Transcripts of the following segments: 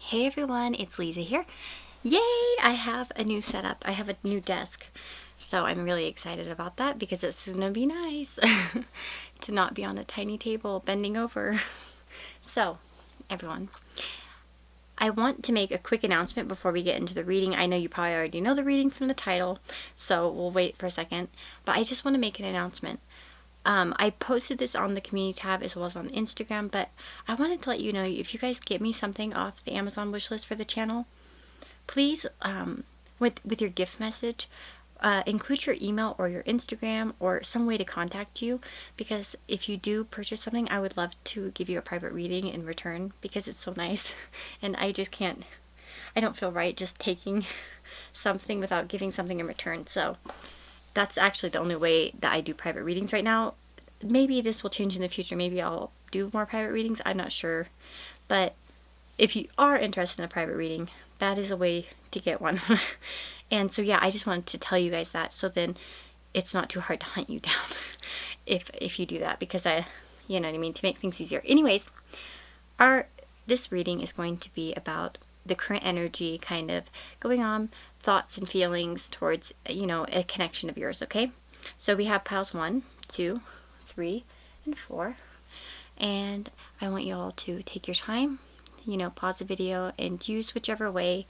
Hey everyone, it's Lisa here. Yay! I have a new setup. I have a new desk. So I'm really excited about that because this is gonna be nice to not be on a tiny table bending over. So, everyone, I want to make a quick announcement before we get into the reading. I know you probably already know the reading from the title, so we'll wait for a second. But I just want to make an announcement. I posted this on the community tab as well as on Instagram, but I wanted to let you know, if you guys get me something off the Amazon wish list for the channel, please, with your gift message, include your email or your Instagram or some way to contact you, because if you do purchase something, I would love to give you a private reading in return because it's so nice, and I don't feel right just taking something without giving something in return. So that's actually the only way that I do private readings right now. Maybe this will change in the future. Maybe I'll do more private readings. I'm not sure. But if you are interested in a private reading, that is a way to get one. And so yeah, I just wanted to tell you guys that, so then it's not too hard to hunt you down if you do that, because you know what I mean, to make things easier. Anyways, this reading is going to be about the current energy kind of going on, thoughts and feelings towards, a connection of yours, okay? So we have piles 1, 2, 3, and 4. And I want you all to take your time, pause the video and use whichever way,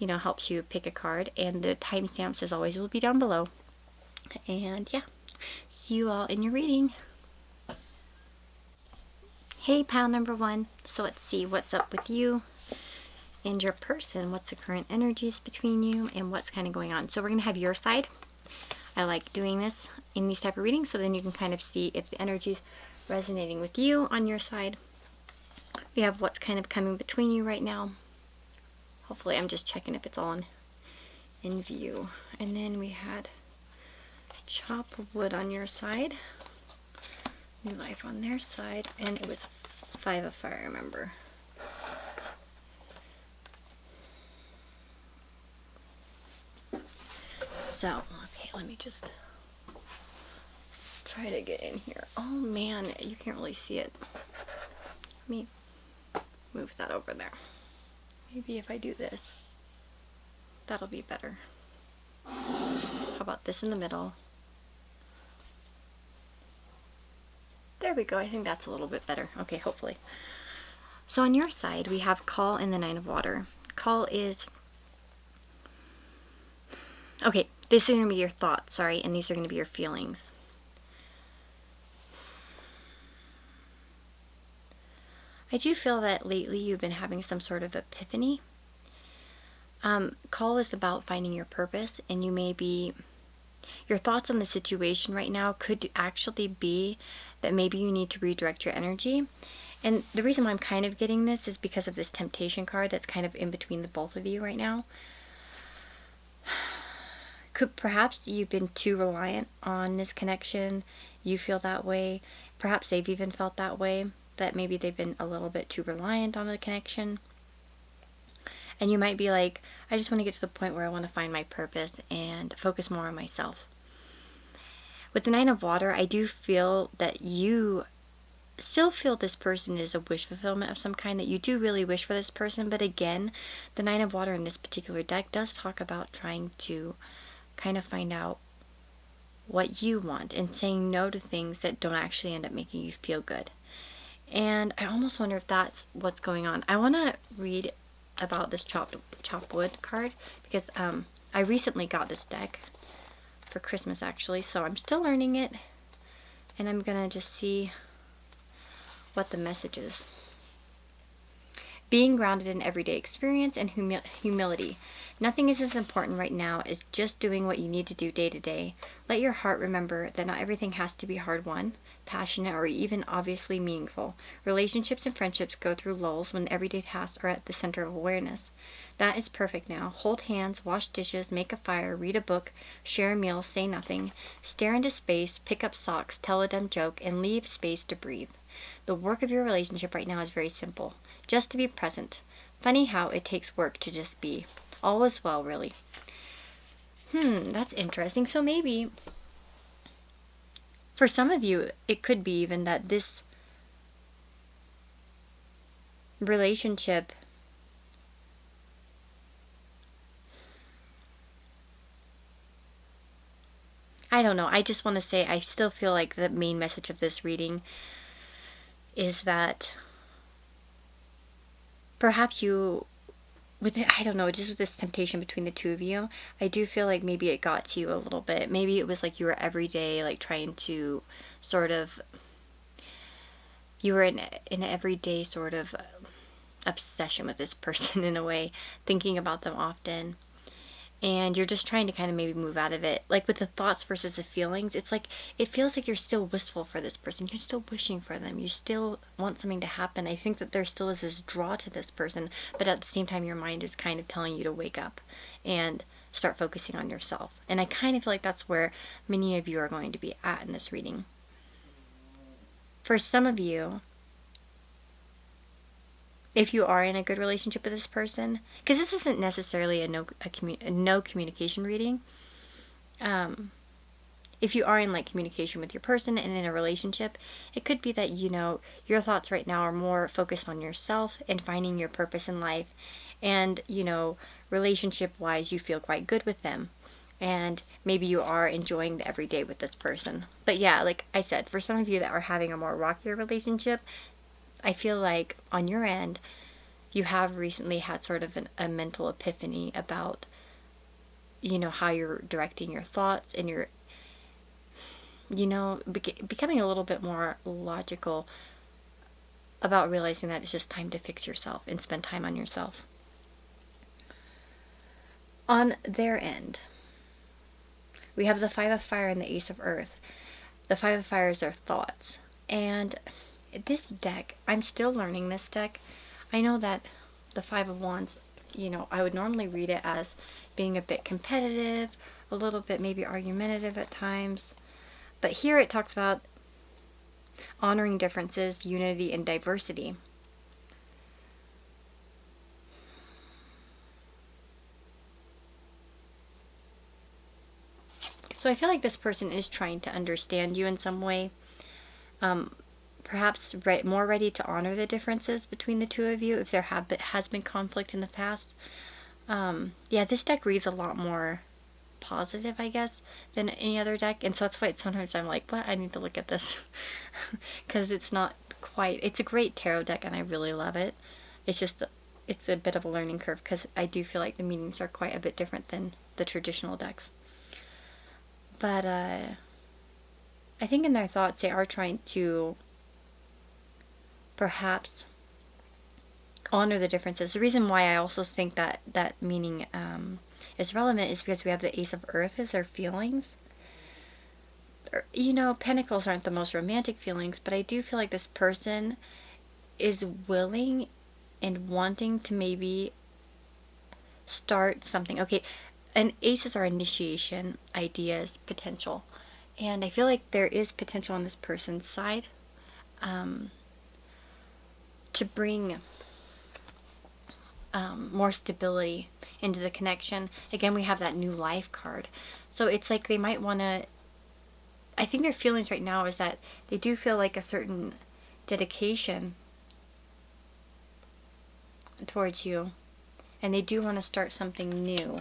helps you pick a card. And the timestamps, as always, will be down below. And yeah, see you all in your reading. Hey, pile number 1. So let's see what's up with you and your person. What's the current energies between you and what's kind of going on? So we're going to have your side. I like doing this in these type of readings, so then you can kind of see if the energy's resonating with you on your side. We have what's kind of coming between you right now. Hopefully, I'm just checking if it's all in view. And then we had chop wood on your side, new life on their side, and it was 5 of fire, I remember. So, okay, let me just try to get in here. Oh man, you can't really see it. Let me move that over there. Maybe if I do this, that'll be better. How about this in the middle? There we go. I think that's a little bit better. Okay, hopefully. So on your side, we have Call and the Nine of Water. Call is... Okay, this is going to be your thoughts, sorry, and these are going to be your feelings. I do feel that lately you've been having some sort of epiphany. Call is about finding your purpose, and your thoughts on the situation right now could actually be that maybe you need to redirect your energy. And the reason why I'm kind of getting this is because of this temptation card that's kind of in between the both of you right now. Perhaps you've been too reliant on this connection. You feel that way. Perhaps they've even felt that way, that maybe they've been a little bit too reliant on the connection. And you might be like, I just want to get to the point where I want to find my purpose and focus more on myself. With the Nine of Water, I do feel that you still feel this person is a wish fulfillment of some kind, that you do really wish for this person. But again, the Nine of Water in this particular deck does talk about trying to kind of find out what you want and saying no to things that don't actually end up making you feel good. And I almost wonder if that's what's going on. I want to read about this chop wood card because I recently got this deck for Christmas, actually, so I'm still learning it, and I'm gonna just see what the message is. Being grounded in everyday experience and humility. Nothing is as important right now as just doing what you need to do day to day. Let your heart remember that not everything has to be hard-won, passionate, or even obviously meaningful. Relationships and friendships go through lulls when everyday tasks are at the center of awareness. That is perfect now. Hold hands, wash dishes, make a fire, read a book, share a meal, say nothing, stare into space, pick up socks, tell a dumb joke, and leave space to breathe. The work of your relationship right now is very simple. Just to be present. Funny how it takes work to just be. All is well, really. That's interesting. So maybe for some of you, it could be even that this relationship I don't know. I just want to say I still feel like the main message of this reading is that perhaps you, with, I don't know, just with this temptation between the two of you, I do feel like maybe it got to you a little bit. Maybe it was like you were every day like trying to sort of, you were in an everyday sort of obsession with this person in a way, thinking about them often. And you're just trying to kind of maybe move out of it. Like with the thoughts versus the feelings, it's like, it feels like you're still wistful for this person. You're still wishing for them. You still want something to happen. I think that there still is this draw to this person, but at the same time, your mind is kind of telling you to wake up and start focusing on yourself. And I kind of feel like that's where many of you are going to be at in this reading. For some of you, if you are in a good relationship with this person, because this isn't necessarily a no communication reading. If you are in like communication with your person and in a relationship, it could be that, you know, your thoughts right now are more focused on yourself and finding your purpose in life. And, you know, relationship wise, you feel quite good with them. And maybe you are enjoying the everyday with this person. But yeah, like I said, for some of you that are having a more rockier relationship, I feel like on your end, you have recently had sort of a mental epiphany about, you know, how you're directing your thoughts and you're, you know, becoming a little bit more logical about realizing that it's just time to fix yourself and spend time on yourself. On their end, we have the Five of Fire and the Ace of Earth. The Five of Fire is their thoughts. And this deck, I'm still learning this deck. I know that the Five of Wands, you know, I would normally read it as being a bit competitive, a little bit maybe argumentative at times. But here it talks about honoring differences, unity, and diversity. So I feel like this person is trying to understand you in some way. Perhaps more ready to honor the differences between the two of you if there has been conflict in the past. Yeah, this deck reads a lot more positive, I guess, than any other deck. And so that's why sometimes I'm like, what? I need to look at this. Because it's not quite, it's a great tarot deck and I really love it. It's just, it's a bit of a learning curve because I do feel like the meanings are quite a bit different than the traditional decks. But I think in their thoughts they are trying to perhaps honor the differences. The reason why I also think that that meaning is relevant is because we have the Ace of Earth as their feelings. You know, Pentacles aren't the most romantic feelings, but I do feel like this person is willing and wanting to maybe start something. Okay, and aces are initiation, ideas, potential. And I feel like there is potential on this person's side to bring more stability into the connection. Again, we have that new life card. So it's like they might want to, I think their feelings right now is that they do feel like a certain dedication towards you. And they do want to start something new.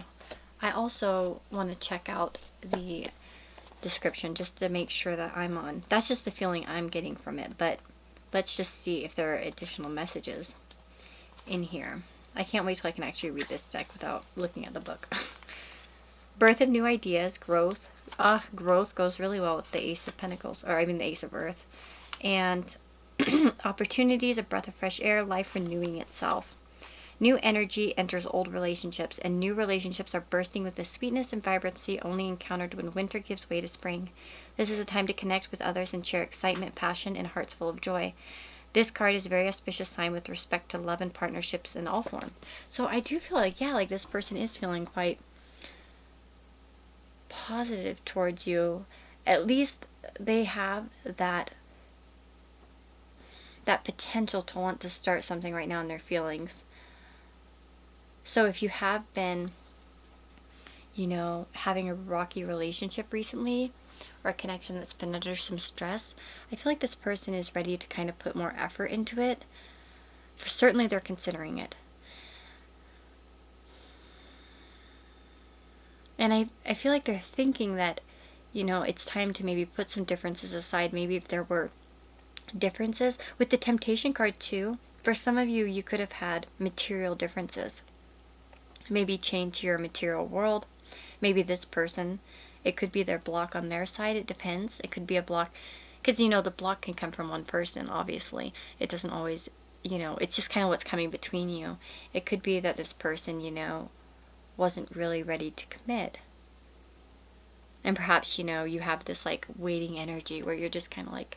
I also want to check out the description just to make sure that I'm on. That's just the feeling I'm getting from it. But let's just see if there are additional messages in here. I can't wait till I can actually read this deck without looking at the book. Birth of new ideas, growth. Growth goes really well with the Ace of Pentacles, or I mean the Ace of Earth. And opportunities, a breath of fresh air, life renewing itself. New energy enters old relationships, and new relationships are bursting with the sweetness and vibrancy only encountered when winter gives way to spring. This is a time to connect with others and share excitement, passion, and hearts full of joy. This card is a very auspicious sign with respect to love and partnerships in all forms. So I do feel like, yeah, like this person is feeling quite positive towards you. At least they have that potential to want to start something right now in their feelings. So if you have been, you know, having a rocky relationship recently, or a connection that's been under some stress, I feel like this person is ready to kind of put more effort into it. For certainly they're considering it. And I feel like they're thinking that You know, it's time to maybe put some differences aside. Maybe if there were differences with the temptation card too, for some of you, you could have had material differences, maybe chained to your material world. Maybe this person, it could be their block on their side. It depends. It could be a block, because you know the block can come from one person. Obviously it doesn't always, you know, it's just kind of what's coming between you. It could be that this person, you know, wasn't really ready to commit. And perhaps, you know, you have this like waiting energy where you're just kind of like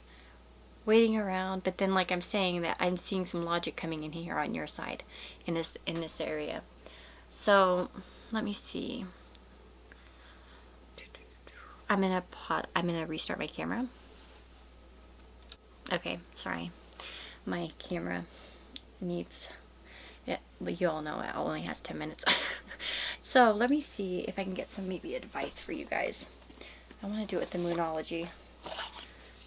waiting around. But then, like I'm saying, that I'm seeing some logic coming in here on your side in this area. So let me see. I'm gonna restart my camera. Okay, sorry. My camera needs it, but you all know it only has 10 minutes. So let me see if I can get some maybe advice for you guys. I want to do it with the Moonology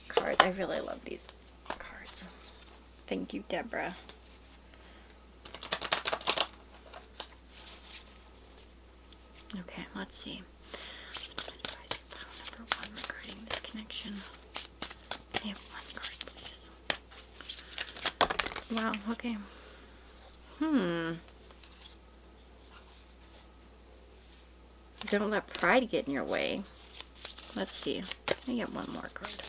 cards. I really love these cards. Thank you, Deborah. Okay, let's see. Number one regarding this connection. I have one card, please. Wow, okay. Don't let pride get in your way. Let's see. Let me get one more card.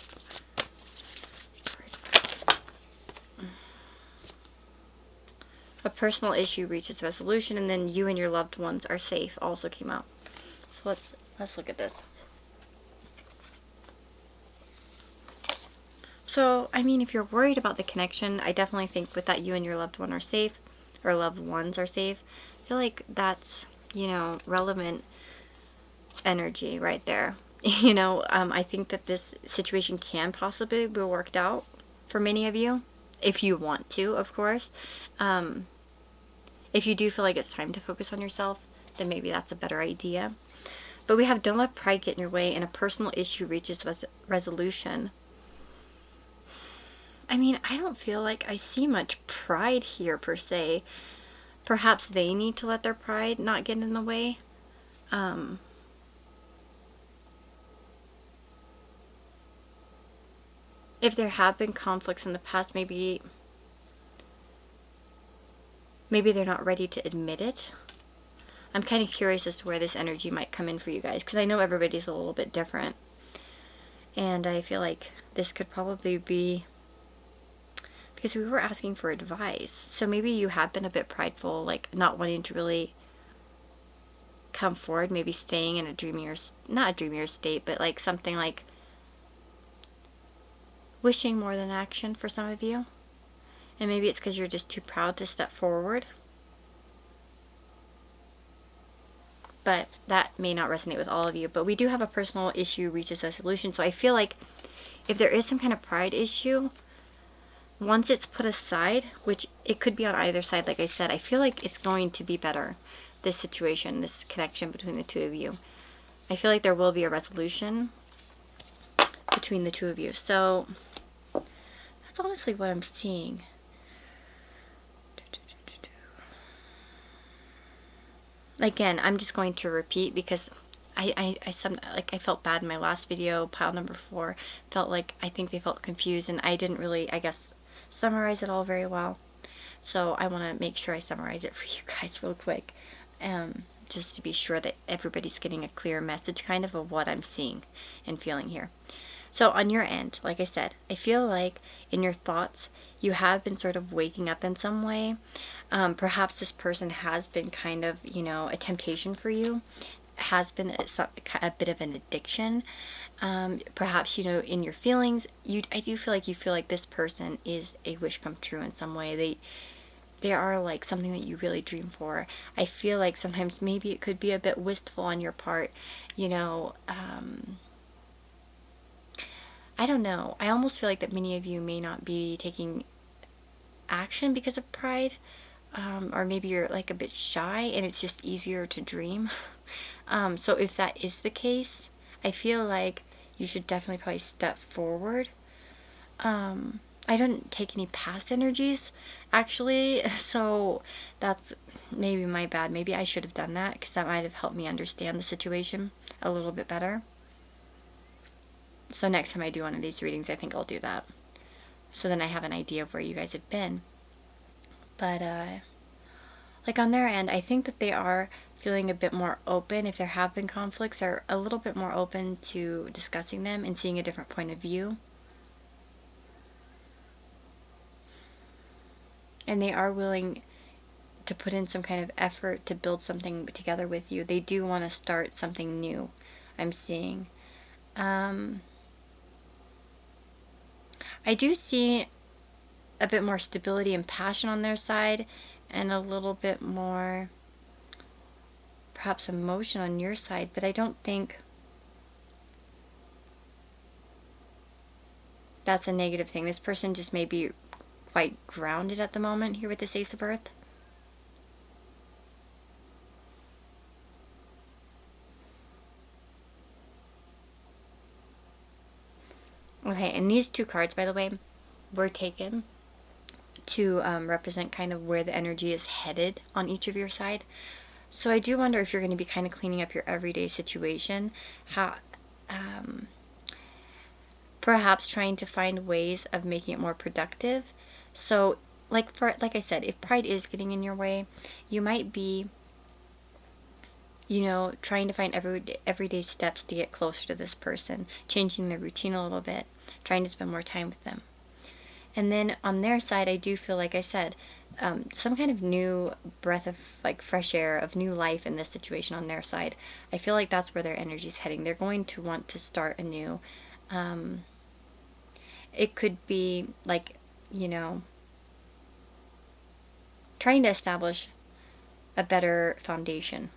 A personal issue reaches resolution, and then you and your loved ones are safe also came out. So let's look at this. So, I mean, if you're worried about the connection, I definitely think with that you and your loved one are safe, or loved ones are safe. I feel like that's, you know, relevant energy right there. You know, I think that this situation can possibly be worked out for many of you, if you want to, of course. If you do feel like it's time to focus on yourself, then maybe that's a better idea. But we have don't let pride get in your way, and a personal issue reaches resolution. I mean, I don't feel like I see much pride here per se. Perhaps they need to let their pride not get in the way. If there have been conflicts in the past, maybe they're not ready to admit it. I'm kind of curious as to where this energy might come in for you guys, because I know everybody's a little bit different. And I feel like this could probably be because we were asking for advice. So maybe you have been a bit prideful, like not wanting to really come forward, maybe staying in a dreamier, not a dreamier state, but like something like wishing more than action for some of you. And maybe it's because you're just too proud to step forward. But that may not resonate with all of you. But we do have a personal issue reaches a solution. So I feel like if there is some kind of pride issue, once it's put aside, which it could be on either side, like I said, I feel like it's going to be better, this situation, this connection between the two of you. I feel like there will be a resolution between the two of you. So that's honestly what I'm seeing. Again, I'm just going to repeat because I felt bad in my last video, pile number 4. Felt like I think they felt confused, and I didn't really, I guess, summarize it all very well. So I want to make sure I summarize it for you guys real quick, just to be sure that everybody's getting a clear message kind of what I'm seeing and feeling here. So on your end, like I said, I feel like in your thoughts, you have been sort of waking up in some way. Perhaps this person has been kind of, you know, a temptation for you, has been a bit of an addiction. Perhaps, you know, in your feelings, I do feel like you feel like this person is a wish come true in some way. They are like something that you really dream for. I feel like sometimes maybe it could be a bit wistful on your part, you know. I don't know. I almost feel like that many of you may not be taking action because of pride, or maybe you're like a bit shy and it's just easier to dream. So if that is the case, I feel like you should definitely probably step forward. I didn't take any past energies actually, so that's maybe my bad. Maybe I should have done that because that might have helped me understand the situation a little bit better. So next time I do one of these readings, I think I'll do that. So then I have an idea of where you guys have been. But, like on their end, I think that they are feeling a bit more open. If there have been conflicts, they're a little bit more open to discussing them and seeing a different point of view. And they are willing to put in some kind of effort to build something together with you. They do want to start something new, I'm seeing. I do see a bit more stability and passion on their side, and a little bit more perhaps emotion on your side, but I don't think that's a negative thing. This person just may be quite grounded at the moment here with this Ace of Earth. Okay, and these two cards, by the way, were taken to represent kind of where the energy is headed on each of your side. So I do wonder if you're going to be kind of cleaning up your everyday situation, how perhaps trying to find ways of making it more productive. So like I said, if pride is getting in your way, you might be, you know, trying to find everyday steps to get closer to this person, changing their routine a little bit, trying to spend more time with them. And then on their side, I do feel, like I said, some kind of new breath of like fresh air, of new life in this situation on their side. I feel like that's where their energy is heading. They're going to want to start anew. It could be like, you know, trying to establish a better foundation.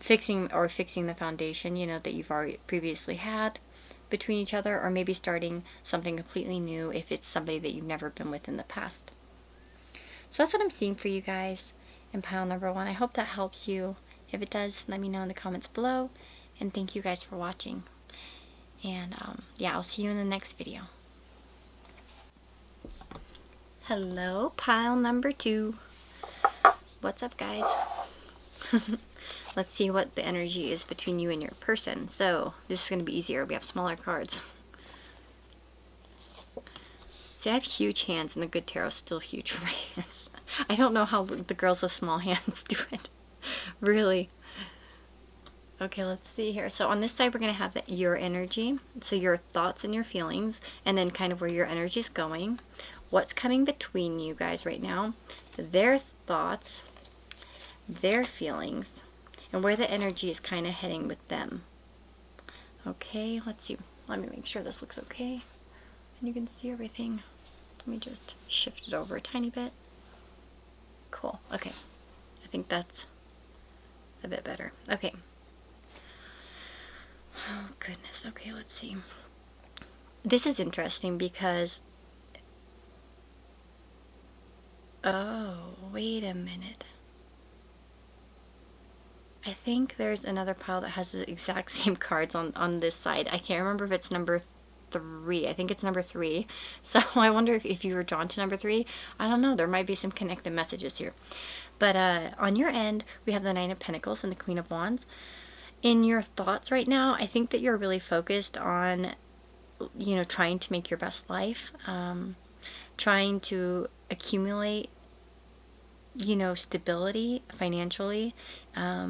Fixing the foundation, you know, that you've already previously had between each other, or maybe starting something completely new if it's somebody that you've never been with in the past. So that's what I'm seeing for you guys in pile number 1. I hope that helps you. If it does, let me know in the comments below, and thank you guys for watching. And yeah, I'll see you in the next video. Hello, pile number 2. What's up, guys? Let's see what the energy is between you and your person. So this is going to be easier. We have smaller cards. See, I have huge hands, and the good tarot is still huge for my hands. I don't know how the girls with small hands do it. Really. Okay, let's see here. So on this side, we're going to have your energy. So your thoughts and your feelings, and then kind of where your energy is going. What's coming between you guys right now. Their thoughts, their feelings, and where the energy is kind of heading with them. Okay, let's see. Let me make sure this looks okay. And you can see everything. Let me just shift it over a tiny bit. Cool. Okay. I think that's a bit better. Okay. Oh, goodness. Okay, let's see. This is interesting because... Oh, wait a minute. I think there's another pile that has the exact same cards on this side. I can't remember if it's number 3. I think it's number 3. So I wonder if you were drawn to number 3. I don't know. There might be some connected messages here. But on your end, we have the 9 of Pentacles and the Queen of Wands. In your thoughts right now, I think that you're really focused on, you know, trying to make your best life. Trying to accumulate, you know, stability financially. I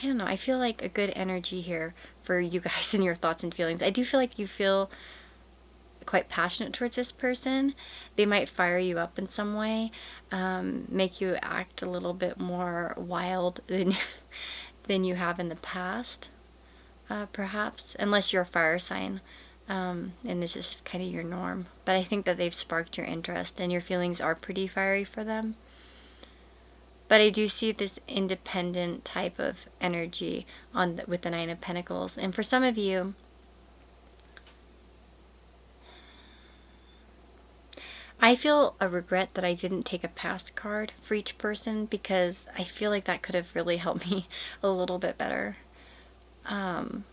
don't know. I feel like a good energy here for you guys and your thoughts and feelings. I do feel like you feel quite passionate towards this person. They might fire you up in some way, make you act a little bit more wild than you have in the past, perhaps, unless you're a fire sign. And this is just kind of your norm. But I think that they've sparked your interest, and your feelings are pretty fiery for them. But I do see this independent type of energy with the 9 of Pentacles. And for some of you, I feel a regret that I didn't take a past card for each person, because I feel like that could have really helped me a little bit better. And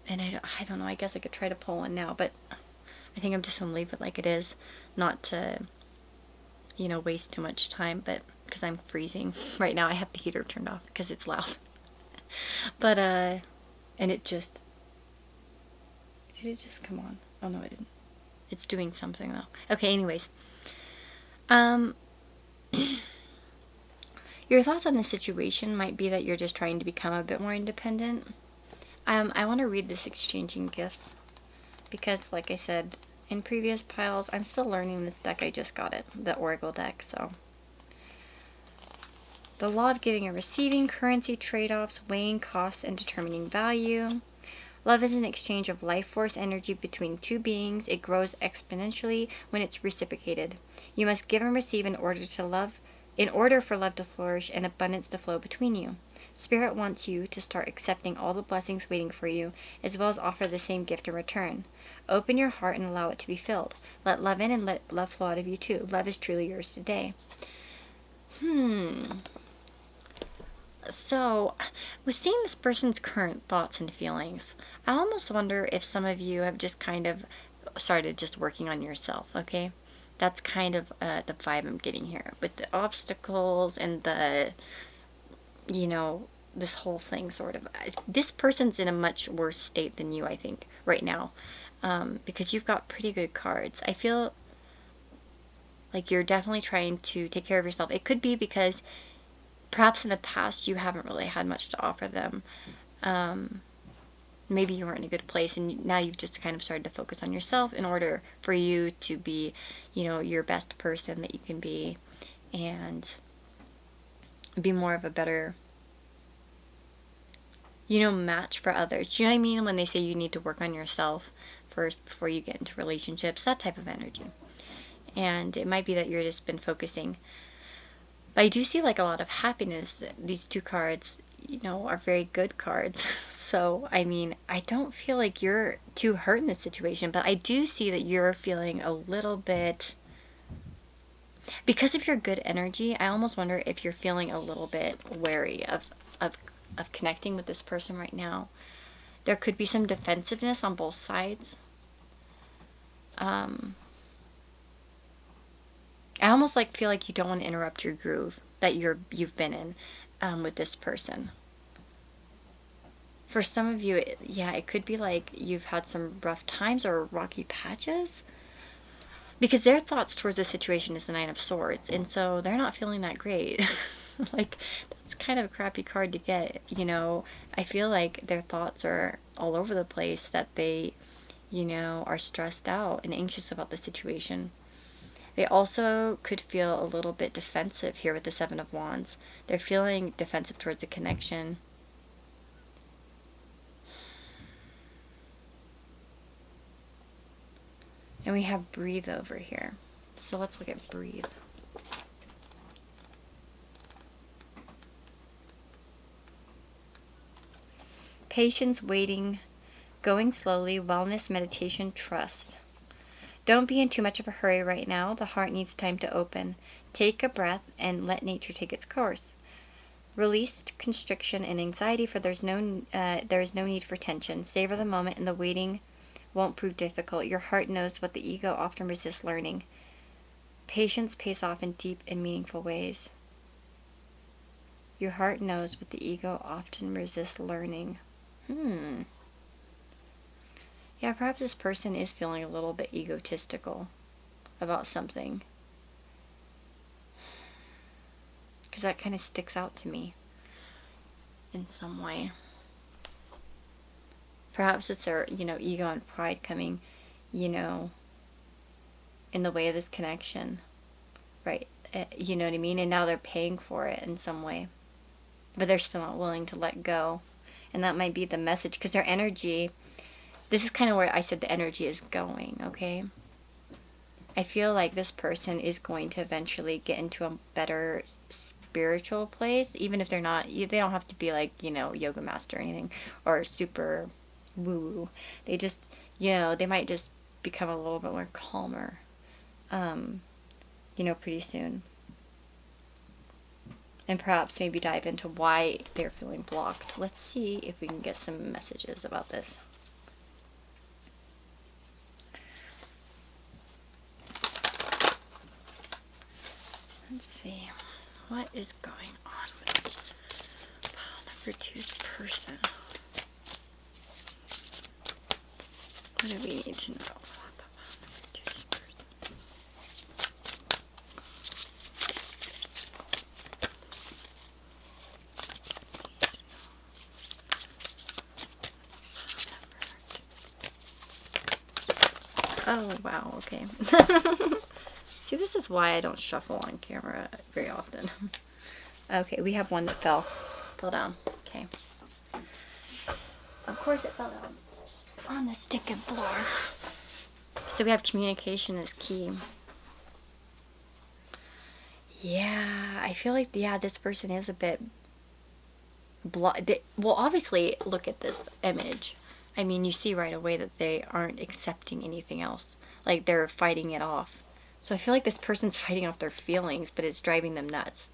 I don't know, I guess I could try to pull one now, but I think I'm just going to leave it like it is, not to, you know, waste too much time. But because I'm freezing. Right now I have the heater turned off because it's loud. But, and it just... Did it just come on? Oh, no, it didn't. It's doing something, though. Okay, anyways. Your thoughts on the situation might be that you're just trying to become a bit more independent. I want to read this exchanging gifts because, like I said in previous piles, I'm still learning this deck. I just got it, the Oracle deck, so. The law of giving and receiving, currency trade-offs, weighing costs, and determining value. Love is an exchange of life force energy between two beings. It grows exponentially when it's reciprocated. You must give and receive in order for love to flourish and abundance to flow between you. Spirit wants you to start accepting all the blessings waiting for you, as well as offer the same gift in return. Open your heart and allow it to be filled. Let love in and let love flow out of you too. Love is truly yours today. So, with seeing this person's current thoughts and feelings, I almost wonder if some of you have just kind of started just working on yourself, okay? That's kind of the vibe I'm getting here. With the obstacles and the, this whole thing sort of. This person's in a much worse state than you, I think, right now. Because you've got pretty good cards. I feel like you're definitely trying to take care of yourself. It could be because perhaps in the past you haven't really had much to offer them. Maybe you weren't in a good place and now you've just kind of started to focus on yourself in order for you to be, your best person that you can be and be more of a better, match for others. Do you know what I mean? When they say you need to work on yourself first before you get into relationships, that type of energy. And it might be that you've just been focusing. But I do see like a lot of happiness. These two cards, are very good cards. So, I mean, I don't feel like you're too hurt in this situation, but I do see that you're feeling a little bit, because of your good energy, I almost wonder if you're feeling a little bit wary of connecting with this person right now. There could be some defensiveness on both sides. I almost feel like you don't want to interrupt your groove that you've been in with this person. For some of you, it could be like you've had some rough times or rocky patches. Because their thoughts towards the situation is the Nine of Swords. And so they're not feeling that great. That's kind of a crappy card to get. I feel like their thoughts are all over the place. That they, are stressed out and anxious about the situation. They also could feel a little bit defensive here with the Seven of Wands. They're feeling defensive towards the connection. And we have breathe over here. So let's look at breathe. Patience, waiting, going slowly, wellness, meditation, trust. Don't be in too much of a hurry right now. The heart needs time to open. Take a breath and let nature take its course. Release constriction and anxiety, for there is no need for tension. Savor the moment, and the waiting won't prove difficult. Your heart knows what the ego often resists learning. Patience pays off in deep and meaningful ways. Your heart knows what the ego often resists learning. Yeah, perhaps this person is feeling a little bit egotistical about something. Because that kind of sticks out to me in some way. Perhaps it's their, ego and pride coming, in the way of this connection. Right? You know what I mean? And now they're paying for it in some way. But they're still not willing to let go. And that might be the message. Because their energy, this is kind of where I said the energy is going, okay? I feel like this person is going to eventually get into a better spiritual place. Even if they're not, they don't have to be like, yoga master or anything. Or super woo-woo. They just, they might just become a little bit more calmer, pretty soon. And perhaps maybe dive into why they're feeling blocked. Let's see if we can get some messages about this. Let's see. What is going on with pile number 2's person? What do we need to know about pile number 2's person? Oh, wow, okay. See, this is why I don't shuffle on camera very often. Okay, we have one that fell down. Okay. Of course it fell down on the stinking floor. So we have communication is key. Yeah, I feel like, yeah, this person is a bit well, obviously, look at this image. I mean, you see right away that they aren't accepting anything else. Like, they're fighting it off. So I feel like this person's fighting off their feelings, but it's driving them nuts.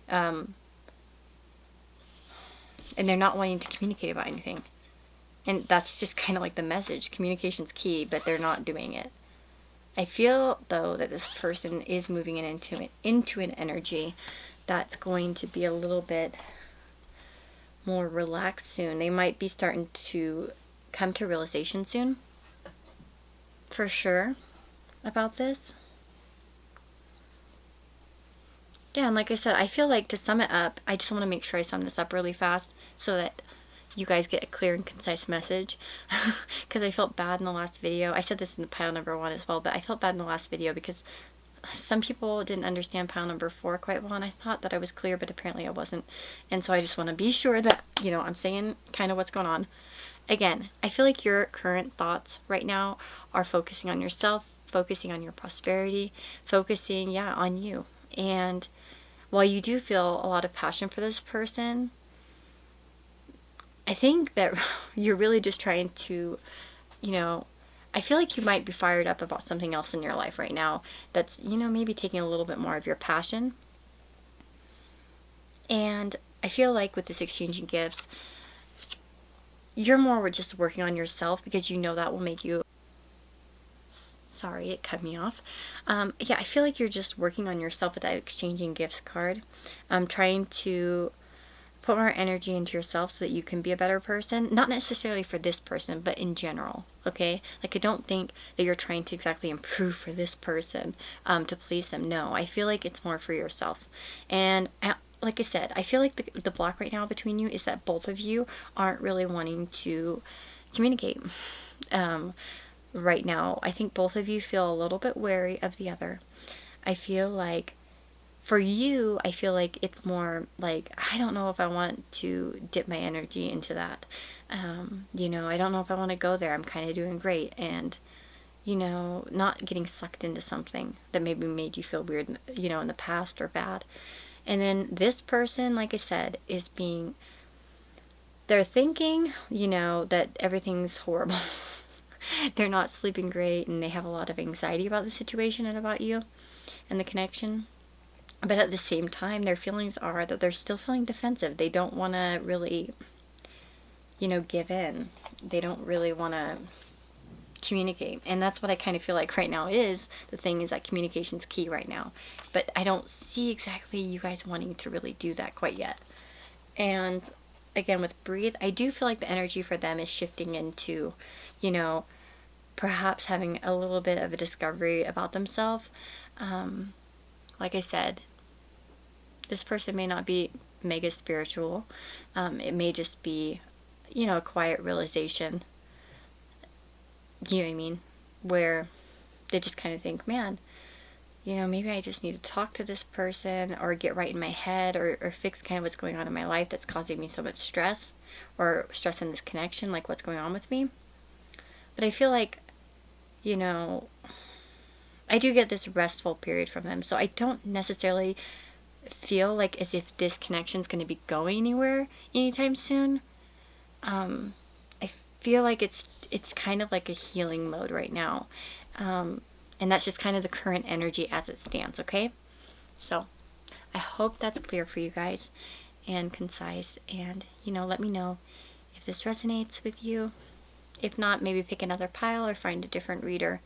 And they're not wanting to communicate about anything. And that's just kind of like the message. Communication's key, but they're not doing it. I feel, though, that this person is moving into an energy that's going to be a little bit more relaxed soon. They might be starting to come to realization soon, for sure, about this. Yeah, and like I said, I feel like to sum it up, I just want to make sure I sum this up really fast so that you guys get a clear and concise message. Because I felt bad in the last video. I said this in the pile number 1 as well, but I felt bad in the last video because some people didn't understand pile number 4 quite well, and I thought that I was clear, but apparently I wasn't. And so I just want to be sure that, you know, I'm saying kind of what's going on. Again, I feel like your current thoughts right now are focusing on yourself, focusing on your prosperity, focusing, yeah, on you. And while you do feel a lot of passion for this person, I think that you're really just trying to, you know, I feel like you might be fired up about something else in your life right now that's, you know, maybe taking a little bit more of your passion. And I feel like with this exchanging gifts, you're more just working on yourself because you know that will make you... Sorry, it cut me off. Yeah, I feel like you're just working on yourself with that exchanging gifts card. Trying to put more energy into yourself so that you can be a better person. Not necessarily for this person, but in general, okay? Like, I don't think that you're trying to exactly improve for this person to please them. No, I feel like it's more for yourself. And like I said, I feel like the block right now between you is that both of you aren't really wanting to communicate. Right now, I think both of you feel a little bit wary of the other. I feel like for you, I feel like it's more like, I don't know if I want to dip my energy into that. You know, I don't know if I want to go there. I'm kind of doing great. And, you know, not getting sucked into something that maybe made you feel weird, you know, in the past or bad. And then this person, like I said, is being... They're thinking, you know, that everything's horrible. They're not sleeping great, and they have a lot of anxiety about the situation and about you and the connection. But at the same time, their feelings are that they're still feeling defensive. They don't want to really, you know, give in. They don't really want to communicate. And that's what I kind of feel like right now is. The thing is that communication's key right now. But I don't see exactly you guys wanting to really do that quite yet. And again, with breathe, I do feel like the energy for them is shifting into, you know, perhaps having a little bit of a discovery about themselves. Like I said, this person may not be mega spiritual. It may just be, you know, a quiet realization. You know what I mean? Where they just kind of think, man, you know, maybe I just need to talk to this person or get right in my head or fix kind of what's going on in my life that's causing me so much stress or stress in this connection, like what's going on with me. But I feel like, you know, I do get this restful period from them. So I don't necessarily feel like as if this connection is going to be going anywhere anytime soon. I feel like it's kind of like a healing mode right now. And that's just kind of the current energy as it stands, okay? So I hope that's clear for you guys and concise. And, you know, let me know if this resonates with you. If not, maybe pick another pile or find a different reader.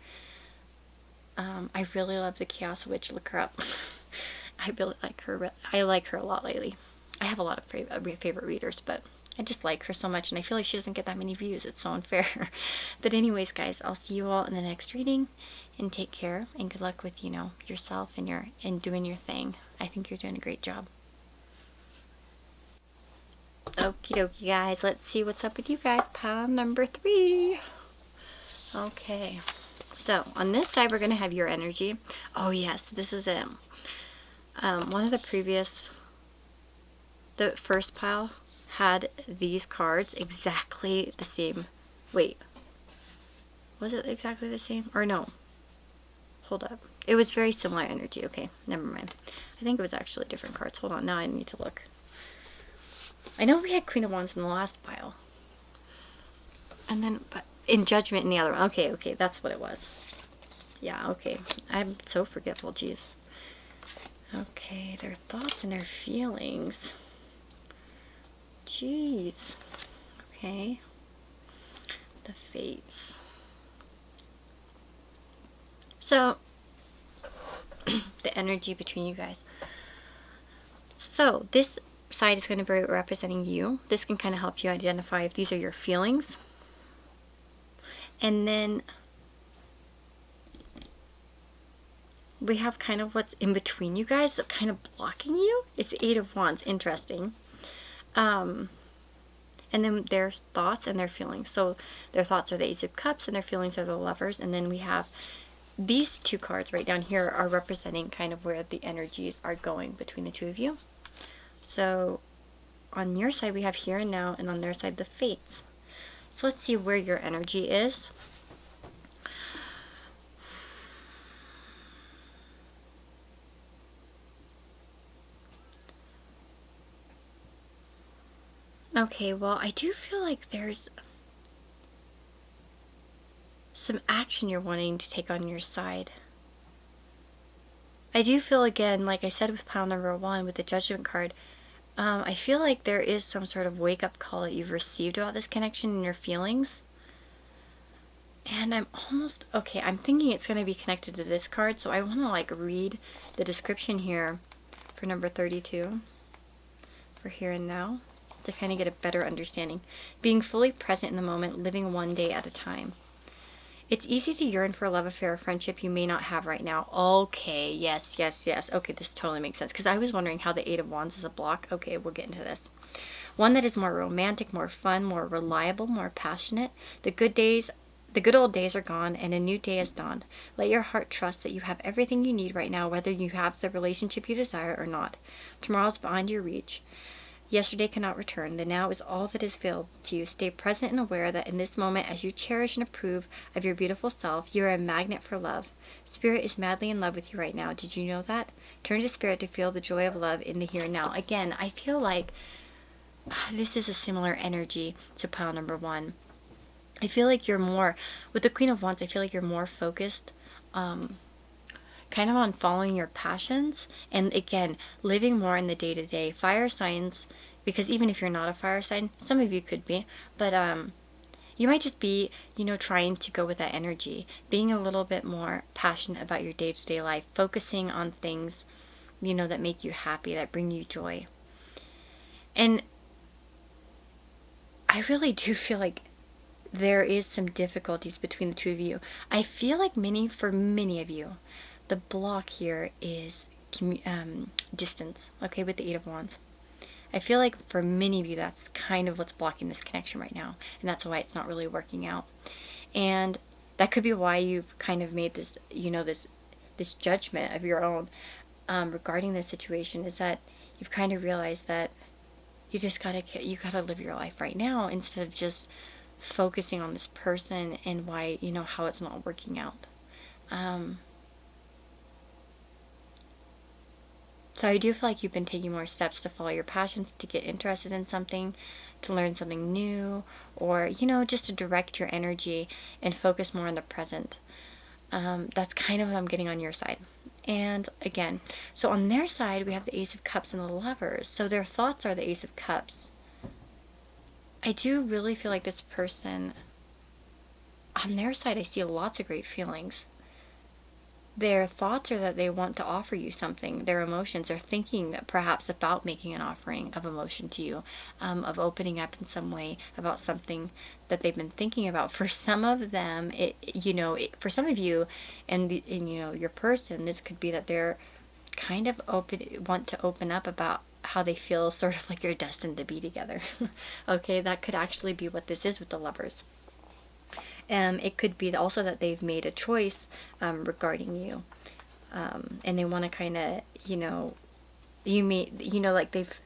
I really love the Chaos Witch. Look her up. I really like her. I like her a lot lately. I have a lot of favorite readers, but I just like her so much, and I feel like she doesn't get that many views. It's so unfair. But anyways, guys, I'll see you all in the next reading, and take care, and good luck with, yourself and doing your thing. I think you're doing a great job. Okie dokie, guys. Let's see what's up with you guys. Pile number 3. Okay. So, on this side, we're going to have your energy. Oh, yes. This is it. One of the first pile had these cards exactly the same. Wait. Was it exactly the same? Or no. Hold up. It was very similar energy. Okay, never mind. I think it was actually different cards. Hold on. Now I need to look. I know we had Queen of Wands in the last pile. And then, but in Judgment in the other one. Okay, that's what it was. Yeah, okay. I'm so forgetful, jeez. Okay, their thoughts and their feelings. Jeez. Okay. The Fates. So, the energy between you guys. So, this side is going to be representing you. This can kind of help you identify if these are your feelings. And then we have kind of what's in between you guys, so kind of blocking you. It's the 8 of Wands. Interesting. And then their thoughts and their feelings. So their thoughts are the Ace of Cups and their feelings are the Lovers. And then we have these 2 cards right down here are representing kind of where the energies are going between the 2 of you. So on your side we have Here and Now, and on their side the Fates. So let's see where your energy is. Okay, well, I do feel like there's some action you're wanting to take on your side. I do feel, again, like I said with pile number 1 with the Judgment card, I feel like there is some sort of wake-up call that you've received about this connection and your feelings. And I'm almost, okay, I'm thinking it's going to be connected to this card, so I want to like read the description here for number 32, for Here and Now, to kind of get a better understanding. Being fully present in the moment, living one day at a time. It's easy to yearn for a love affair or friendship you may not have right now. Okay, yes. Okay, this totally makes sense, because I was wondering how the 8 of Wands is a block. Okay, we'll get into this. One that is more romantic, more fun, more reliable, more passionate. The good old days are gone and a new day has dawned. Let your heart trust that you have everything you need right now, whether you have the relationship you desire or not. Tomorrow's beyond your reach. Yesterday cannot return. The now is all that is available to you. Stay present and aware that in this moment, as you cherish and approve of your beautiful self, you are a magnet for love. Spirit is madly in love with you right now. Did you know that? Turn to Spirit to feel the joy of love in the here and now. Again, I feel like this is a similar energy to pile number 1. I feel like you're more, with the Queen of Wands, I feel like you're more focused kind of on following your passions, and again, living more in the day-to-day. Fire signs, because even if you're not a fire sign, some of you could be, but you might just be, trying to go with that energy, being a little bit more passionate about your day-to-day life, focusing on things, that make you happy, that bring you joy. And I really do feel like there is some difficulties between the 2 of you. I feel like for many of you, the block here is distance, okay, with the 8 of Wands. I feel like for many of you, that's kind of what's blocking this connection right now, and that's why it's not really working out. And that could be why you've kind of made this, this judgment of your own regarding this situation, is that you've kind of realized that you gotta live your life right now instead of just focusing on this person and why, how it's not working out. So I do feel like you've been taking more steps to follow your passions, to get interested in something, to learn something new, or, just to direct your energy and focus more on the present. That's kind of what I'm getting on your side. And again, so on their side, we have the Ace of Cups and the Lovers. So their thoughts are the Ace of Cups. I do really feel like this person, on their side, I see lots of great feelings. their thoughts are that they want to offer you something. Their emotions are thinking perhaps about making an offering of emotion to you, of opening up in some way about something that they've been thinking about. For some of them, for some of you, and your person, this could be that they're kind of want to open up about how they feel, sort of like you're destined to be together. Okay, that could actually be what this is with the Lovers. It could be also that they've made a choice regarding you, and they want to kind of, like they've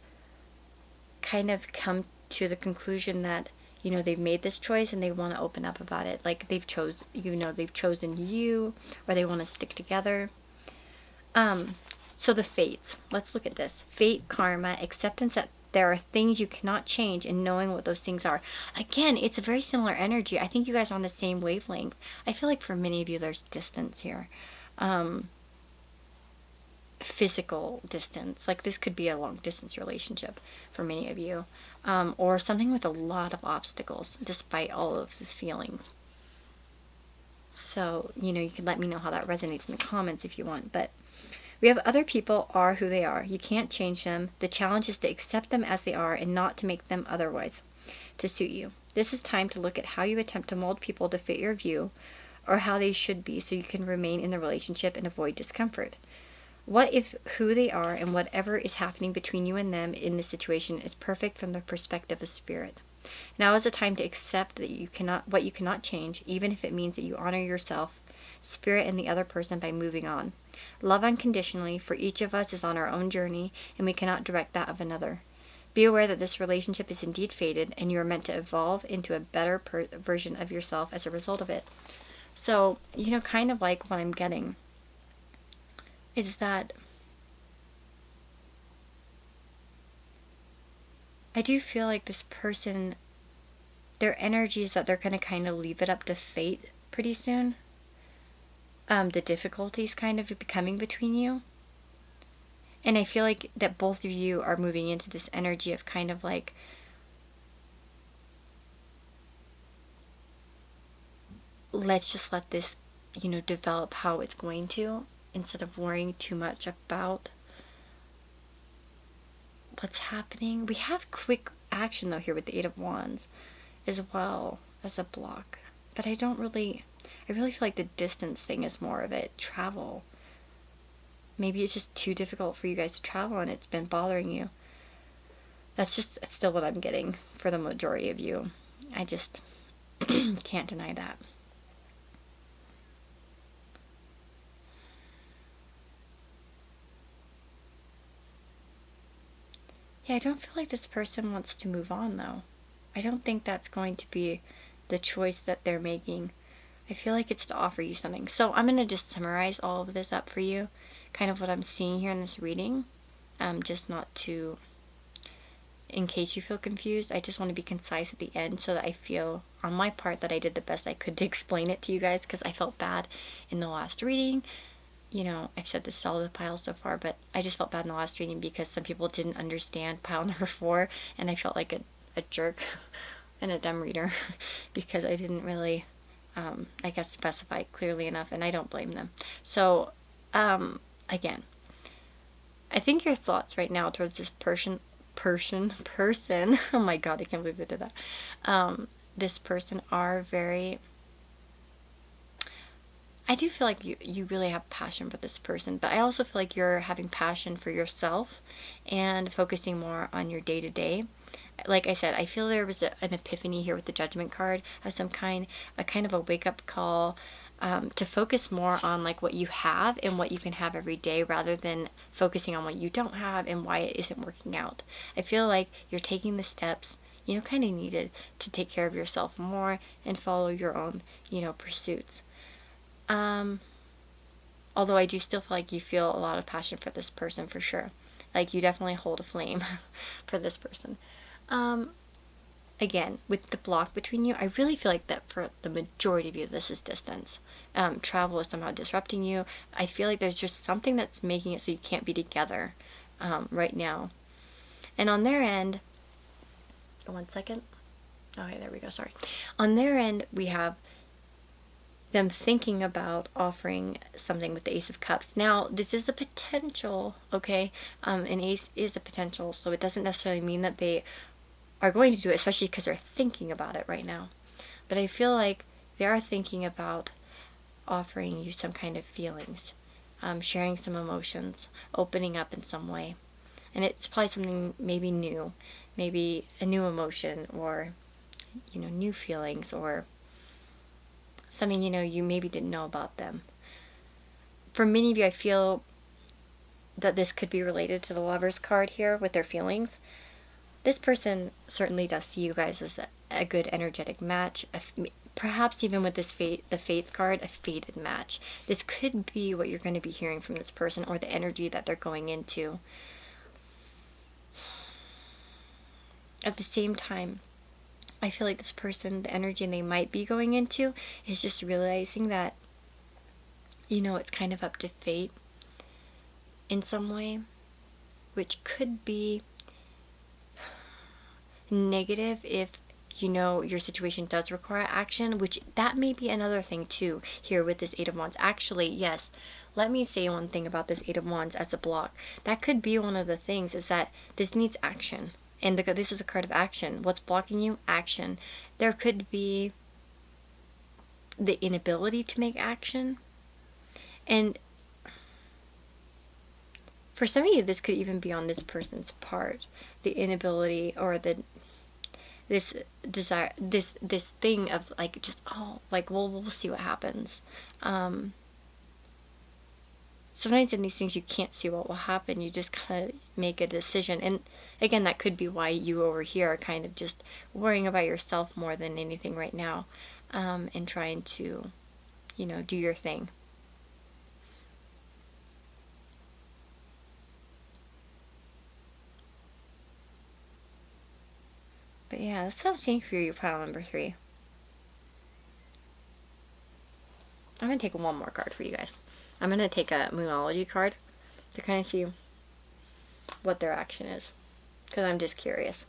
kind of come to the conclusion that, they've made this choice and they want to open up about it. Like they've chosen you, or they want to stick together. So the fates, let's look at this. Fate, karma, acceptance that there are things you cannot change, and knowing what those things are. Again, it's a very similar energy. I think you guys are on the same wavelength. I feel like for many of you there's distance here. Physical distance. Like this could be a long distance relationship for many of you. Or something with a lot of obstacles despite all of the feelings. So, you can let me know how that resonates in the comments if you want. But we have other people are who they are. You can't change them. The challenge is to accept them as they are and not to make them otherwise to suit you. This is time to look at how you attempt to mold people to fit your view, or how they should be, so you can remain in the relationship and avoid discomfort. What if who they are and whatever is happening between you and them in this situation is perfect from the perspective of spirit? Now is the time to accept that what you cannot change, even if it means that you honor yourself, spirit, and the other person by moving on. Love unconditionally, for each of us is on our own journey, and we cannot direct that of another. Be aware that this relationship is indeed fated, and you are meant to evolve into a better version of yourself as a result of it. So, kind of like what I'm getting is that I do feel like this person, their energy is that they're going to kind of leave it up to fate pretty soon. The difficulties kind of becoming between you. And I feel like that both of you are moving into this energy of kind of like, let's just let this, develop how it's going to, instead of worrying too much about what's happening. We have quick action though here with the Eight of Wands as well as a block. But I really feel like the distance thing is more of it. Travel. Maybe it's just too difficult for you guys to travel and it's been bothering you. That's just still what I'm getting for the majority of you. I just can't deny that. Yeah, I don't feel like this person wants to move on though. I don't think that's going to be the choice that they're making. I feel like it's to offer you something. So I'm going to just summarize all of this up for you. Kind of what I'm seeing here in this reading. Just not to, in case you feel confused, I just want to be concise at the end so that I feel on my part that I did the best I could to explain it to you guys, because I felt bad in the last reading. I've said this to all the piles so far, but I just felt bad in the last reading because some people didn't understand pile number 4, and I felt like a jerk and a dumb reader because I didn't really I guess specify clearly enough, and I don't blame them. So again, I think your thoughts right now towards this person oh my god, I can't believe I did that. This person are very, I do feel like you really have passion for this person, but I also feel like you're having passion for yourself and focusing more on your day-to-day. Like I said, I feel there was an epiphany here with the Judgment card of some kind, a kind of a wake-up call to focus more on like what you have and what you can have every day, rather than focusing on what you don't have and why it isn't working out. I feel like you're taking the steps, kind of needed to take care of yourself more and follow your own, pursuits. Although I do still feel like you feel a lot of passion for this person for sure. Like you definitely hold a flame for this person. Again, with the block between you, I really feel like that for the majority of you, this is distance. Travel is somehow disrupting you. I feel like there's just something that's making it so you can't be together right now. And on their end, 1 second. Okay, there we go, sorry. On their end, we have them thinking about offering something with the Ace of Cups. Now, this is a potential, okay? An ace is a potential, so it doesn't necessarily mean that they are going to do it, especially because they're thinking about it right now. But I feel like they are thinking about offering you some kind of feelings, sharing some emotions, opening up in some way. And it's probably something maybe new, maybe a new emotion, or, you know, new feelings, or something, you know, you maybe didn't know about them. For many of you, I feel that this could be related to the Lovers card here with their feelings. This person certainly does see you guys as a good energetic match, perhaps even with this the Fates card, a fated match. This could be what you're going to be hearing from this person, or the energy that they're going into. At the same time, I feel like this person, the energy they might be going into is just realizing that, you know, it's kind of up to fate in some way, which could be negative if, you know, your situation does require action, which that may be another thing too here with this Eight of Wands. Actually, yes, let me say one thing about this Eight of Wands as a block. That could be one of the things, is that this needs action. And this is a card of action. What's blocking you? Action. There could be the inability to make action. And for some of you, this could even be on this person's part. The inability, or this desire, this thing of like, just, oh, like, well, we'll see what happens. Sometimes in these things you can't see what will happen. You just kind of make a decision. And again, that could be why you over here are kind of just worrying about yourself more than anything right now, and trying to, you know, do your thing. But yeah, that's what I'm seeing for you, pile number 3. I'm going to take one more card for you guys. I'm going to take a Moonology card to kind of see what their action is, because I'm just curious.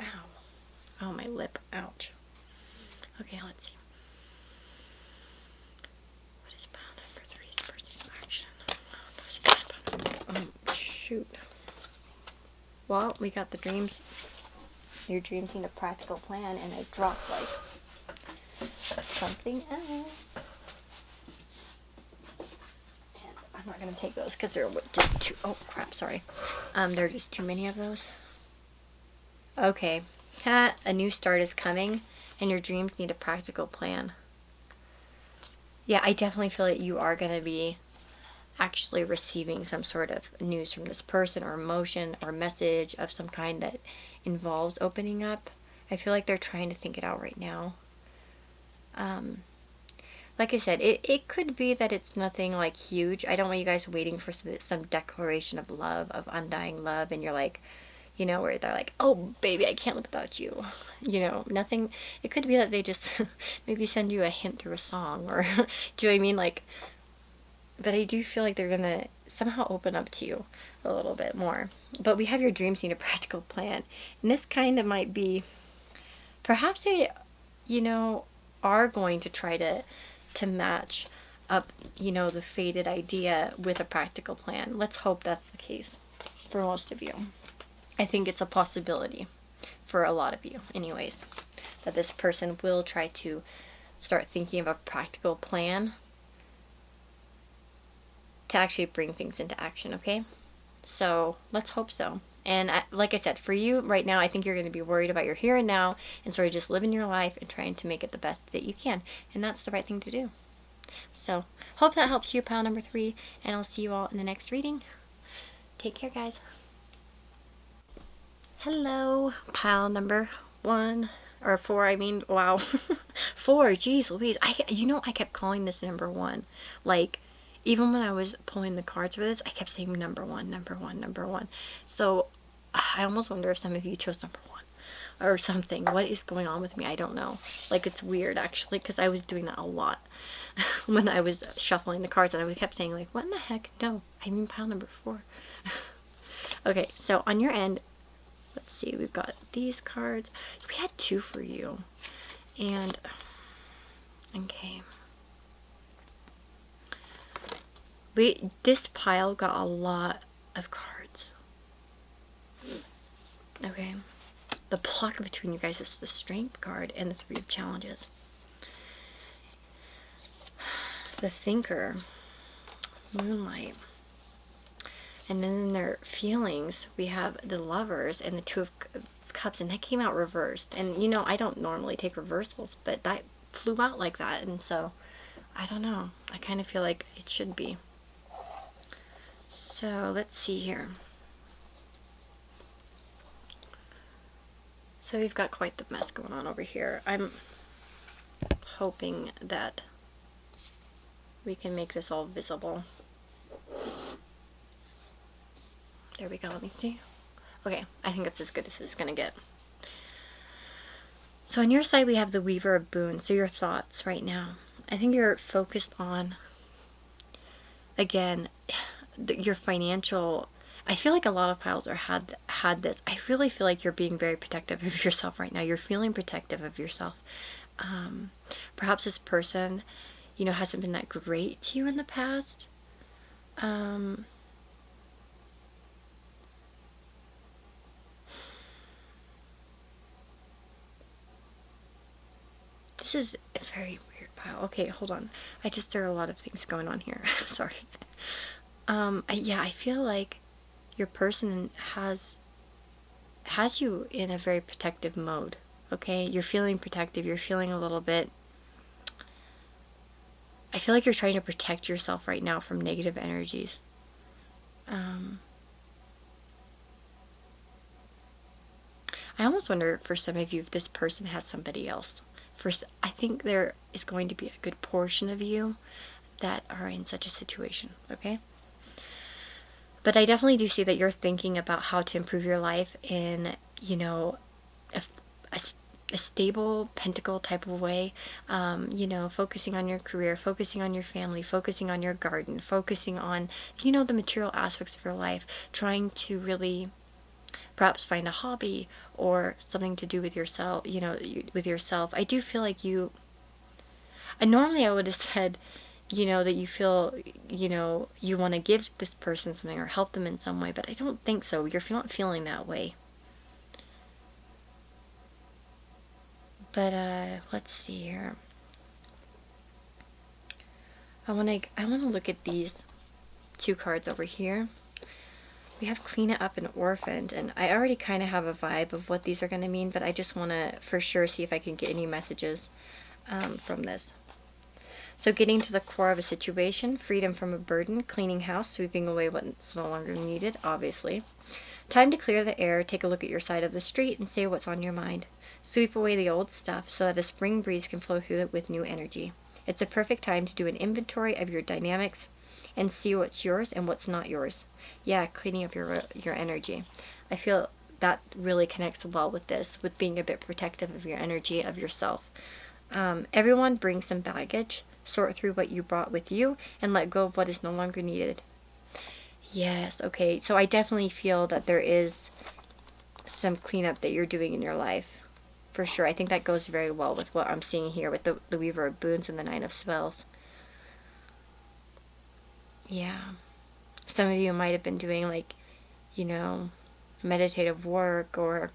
Ow. Oh, my lip. Ouch. Okay, let's see. What is pile number 3's person's action? Oh, shoot. Well, we got the dreams. Your dreams need a practical plan, and I dropped, like, something else. I'm not going to take those because they're just too... Oh, crap, sorry. There are just too many of those. Okay. Cat, a new start is coming, and your dreams need a practical plan. Yeah, I definitely feel that you are going to be actually receiving some sort of news from this person, or emotion, or message of some kind that involves opening up. I feel like they're trying to think it out right now. Like I said, it could be that it's nothing like huge. I don't want you guys waiting for some declaration of love, of undying love, and you're like, you know, where they're like, oh baby, I can't live without you. You know, nothing. It could be that they just maybe send you a hint through a song, or do you know what I mean? Like, but I do feel like they're gonna somehow open up to you a little bit more. But we have your dreams need a practical plan, and this kind of might be, perhaps they, you know, are going to try to match up, you know, the fated idea with a practical plan. Let's hope that's the case for most of you. I think it's a possibility for a lot of you anyways, that this person will try to start thinking of a practical plan to actually bring things into action, okay? So let's hope so. And like I said, for you right now, I think you're going to be worried about your here and now, and sort of just living your life and trying to make it the best that you can. And that's the right thing to do. So hope that helps you, pile number 3, and I'll see you all in the next reading. Take care, guys. Hello, pile number 1, or 4, I mean, wow. 4, geez Louise. I kept calling this number 1. Like, even when I was pulling the cards for this, I kept saying number 1, number 1, number 1. So I almost wonder if some of you chose number 1 or something. What is going on with me? I don't know. Like, it's weird actually, because I was doing that a lot when I was shuffling the cards, and I kept saying like, what in the heck? No, I mean pile number 4. Okay, so on your end, let's see, we've got these cards. We had 2 for you, and Okay. This pile got a lot of cards. Okay. The block between you guys is the Strength card and the Three of Challenges. The Thinker, Moonlight. And then in their feelings, we have the Lovers and the Two of Cups, and that came out reversed. And you know, I don't normally take reversals, but that flew out like that, and so I don't know. I kind of feel like it should be. So let's see here. So we've got quite the mess going on over here. I'm hoping that we can make this all visible. There we go, let me see. Okay, I think that's as good as it's gonna get. So on your side, we have the Weaver of Boons. So your thoughts right now. I think you're focused on, again, your financial. I feel like a lot of piles are had this. I really feel like you're being very protective of yourself right now. You're feeling protective of yourself. Perhaps this person, you know, hasn't been that great to you in the past. This is a very weird pile. Okay, hold on. There are a lot of things going on here. Sorry. Yeah, I feel like your person has you in a very protective mode. Okay, you're feeling protective. You're feeling a little bit. I feel like you're trying to protect yourself right now from negative energies. I almost wonder for some of you if this person has somebody else. I think there is going to be a good portion of you that are in such a situation, okay? But I definitely do see that you're thinking about how to improve your life in, you know, a stable pentacle type of way. You know, focusing on your career, focusing on your family, focusing on your garden, focusing on, you know, the material aspects of your life, trying to really perhaps find a hobby or something to do with yourself, you know, with yourself. I do feel like you, normally I would have said, you know, that you feel, you know, you want to give this person something or help them in some way, but I don't think so. You're not feeling that way. But let's see here. I want to look at these two cards over here. We have Clean It Up and Orphaned, and I already kind of have a vibe of what these are going to mean, but I just want to for sure see if I can get any messages from this. So getting to the core of a situation, freedom from a burden, cleaning house, sweeping away what's no longer needed, obviously. Time to clear the air, take a look at your side of the street, and say what's on your mind. Sweep away the old stuff so that a spring breeze can flow through it with new energy. It's a perfect time to do an inventory of your dynamics and see what's yours and what's not yours. Yeah, cleaning up your energy. I feel that really connects well with this, with being a bit protective of your energy, of yourself. Everyone brings some baggage. Sort through what you brought with you and let go of what is no longer needed. Yes, okay. So I definitely feel that there is some cleanup that you're doing in your life. For sure. I think that goes very well with what I'm seeing here with the Weaver of Boons and the Nine of Spells. Yeah. Some of you might have been doing, like, you know, meditative work or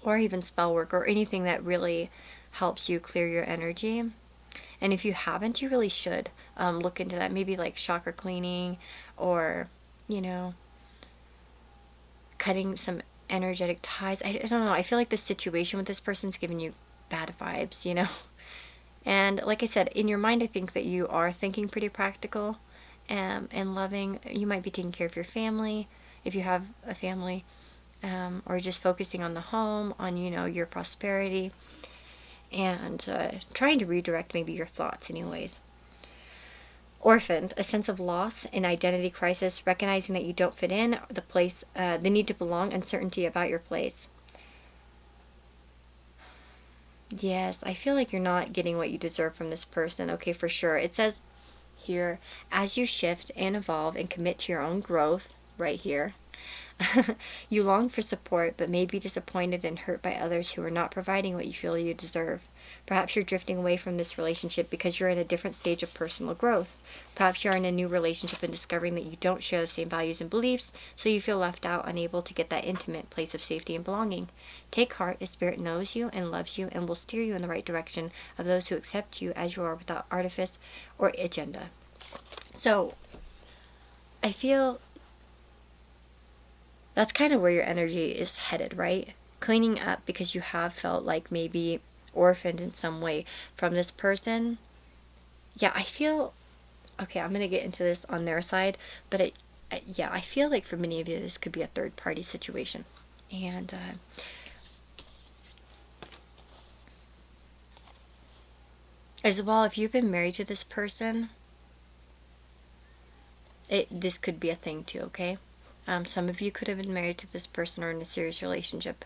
even spell work or anything that really helps you clear your energy. And if you haven't, you really should look into that. Maybe like chakra cleaning or, you know, cutting some energetic ties. I don't know. I feel like the situation with this person's giving you bad vibes, you know. And like I said, in your mind, I think that you are thinking pretty practical and loving. You might be taking care of your family, if you have a family, or just focusing on the home, on, you know, your prosperity. And trying to redirect maybe your thoughts anyways. Orphaned, a sense of loss, an identity crisis, recognizing that you don't fit in, the place, the need to belong, uncertainty about your place. Yes, I feel like you're not getting what you deserve from this person. Okay, for sure. It says here, as you shift and evolve and commit to your own growth, right here, you long for support, but may be disappointed and hurt by others who are not providing what you feel you deserve. Perhaps you're drifting away from this relationship because you're in a different stage of personal growth. Perhaps you're in a new relationship and discovering that you don't share the same values and beliefs, so you feel left out, unable to get that intimate place of safety and belonging. Take heart, as Spirit knows you and loves you and will steer you in the right direction of those who accept you as you are without artifice or agenda. So, I feel that's kind of where your energy is headed, right? Cleaning up because you have felt like maybe orphaned in some way from this person. Yeah, I feel, okay, I'm going to get into this on their side, but I feel like for many of you, this could be a third party situation. And, as well, if you've been married to this person, this could be a thing too, okay? Some of you could have been married to this person or in a serious relationship.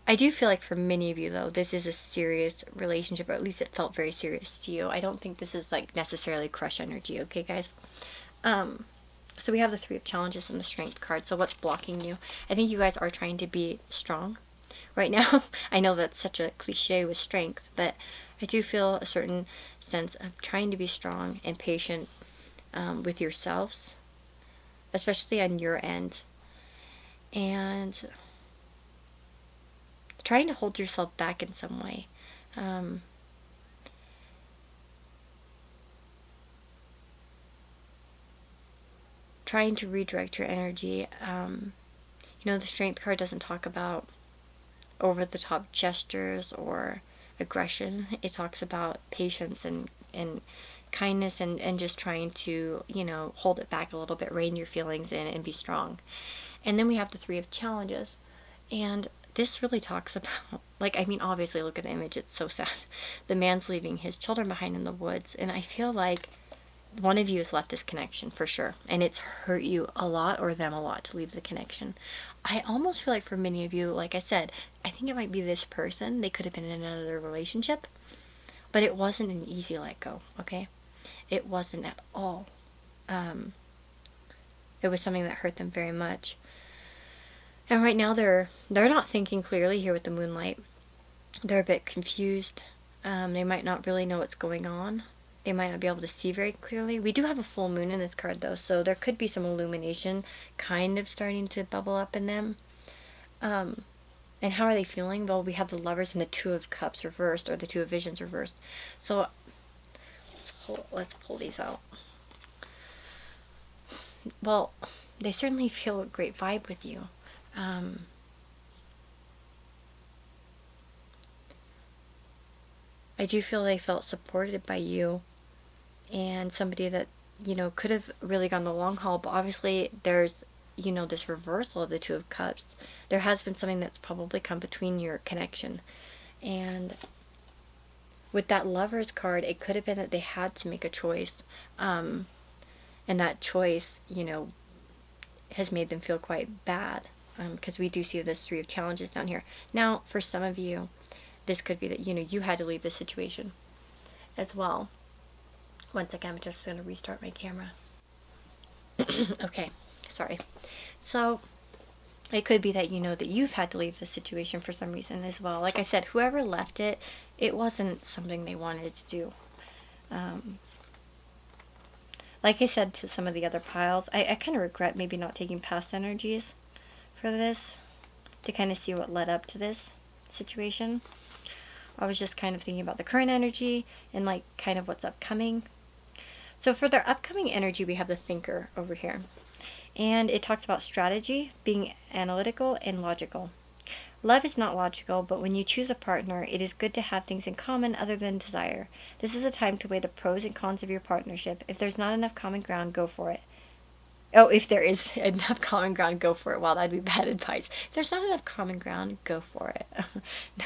I do feel like for many of you, though, this is a serious relationship, or at least it felt very serious to you. I don't think this is like necessarily crush energy, okay, guys? So we have the Three of Challenges and the Strength card. So what's blocking you? I think you guys are trying to be strong right now. I know that's such a cliche with strength, but I do feel a certain sense of trying to be strong and patient with yourselves, especially on your end, and trying to hold yourself back in some way. Trying to redirect your energy. The Strength card doesn't talk about over-the-top gestures or aggression. It talks about patience and kindness and just trying to, hold it back a little bit, rein your feelings in and be strong. And then we have the Three of Challenges. And this really talks about, obviously look at the image, it's so sad. The man's leaving his children behind in the woods. And I feel like one of you has left this connection for sure. And it's hurt you a lot, or them a lot, to leave the connection. I almost feel like for many of you, like I said, I think it might be this person. They could have been in another relationship. But it wasn't an easy let go, okay? It wasn't at all. It was something that hurt them very much. And right now they're not thinking clearly here with the moonlight. They're a bit confused. They might not really know what's going on. They might not be able to see very clearly. We do have a full moon in this card, though, so there could be some illumination kind of starting to bubble up in them. And how are they feeling? Well, we have the Lovers and the Two of Cups reversed, or the Two of Visions reversed. So let's pull these out. Well, they certainly feel a great vibe with you. I do feel they felt supported by you and somebody that, could have really gone the long haul, but obviously there's, this reversal of the Two of Cups. There has been something that's probably come between your connection. And with that Lovers card, it could have been that they had to make a choice. And that choice, has made them feel quite bad. Because we do see this Three of Challenges down here. Now, for some of you, this could be that, you had to leave the situation as well. One second, I'm just going to restart my camera. Okay, sorry. So, it could be that that you've had to leave the situation for some reason as well. Like I said, whoever left it, it wasn't something they wanted to do. Like I said to some of the other piles, I kind of regret maybe not taking past energies for this to kind of see what led up to this situation. I was just kind of thinking about the current energy and kind of what's upcoming. So for their upcoming energy, we have the Thinker over here. And it talks about strategy, being analytical and logical. Love is not logical, but when you choose a partner, it is good to have things in common other than desire. This is a time to weigh the pros and cons of your partnership. If there's not enough common ground, go for it. Oh, if there is enough common ground, go for it. Wow, that'd be bad advice. If there's not enough common ground, go for it.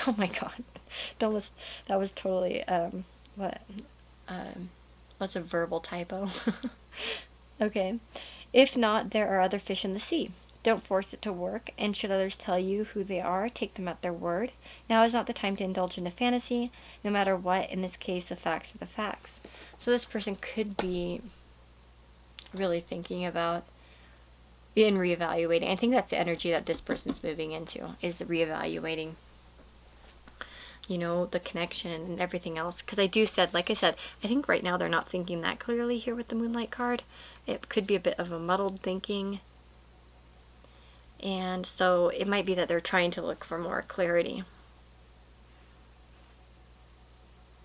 Oh my god. That was totally, what's a verbal typo? Okay. If not, there are other fish in the sea. Don't force it to work, and should others tell you who they are, take them at their word. Now is not the time to indulge in a fantasy, no matter what. In this case, the facts are the facts. So this person could be really thinking about and reevaluating. I think that's the energy that this person's moving into, is reevaluating. you know, the connection and everything else. Because like I said, I think right now they're not thinking that clearly here with the Moonlight card. It could be a bit of a muddled thinking. And so it might be that they're trying to look for more clarity.